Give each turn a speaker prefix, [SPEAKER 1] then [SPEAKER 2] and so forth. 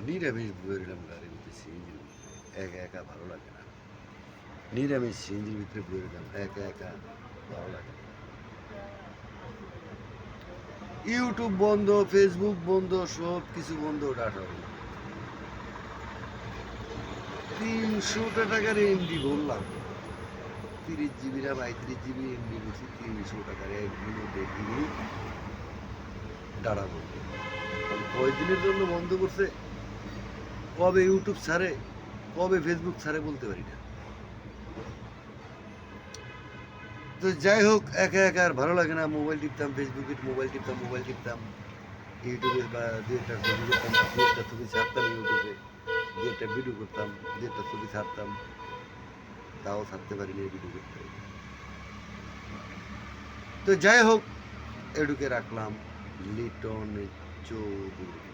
[SPEAKER 1] নিরামিষ বইয়ের গাড়ির ভিতরে সিএনজির ভিতরে একা একা ভালো লাগে না। নিরামিষ সিএনজির ভিতরে বইয়ের একা একা ভালো লাগে না। ইউটিউব বন্ধ, ফেসবুক বন্ধ, সব কিছু বন্ধ, ডাটা বন্ধ। 300 টাকার এমডি বললাম, 30 জিবি র্যাম 35 জিবি এমডি বলছি, 300 টাকার একদিনও দেখিনি ডাটা বন্ধ। কয়দিনের জন্য বন্ধ করছে, কবে ইউটিউব ছাড়ে, কবে ফেসবুক ছাড়ে বলতে পারি না। তো যাই হোক, একা একা আর ভালো লাগে না। মোবাইল টিপতাম, ফেসবুকে মোবাইল টিপতাম, ইউটিউবে বা দু একটা ছবি করতাম, দু একটা ছবি ছাড়তাম ইউটিউবে, দু একটা ভিডিও করতাম, দু একটা ছবি ছাড়তাম, তাও ছাড়তে পারিনি ভিডিও করতে। তো যাই হোক, এডুকে রাখলাম লিটন চৌধুরী।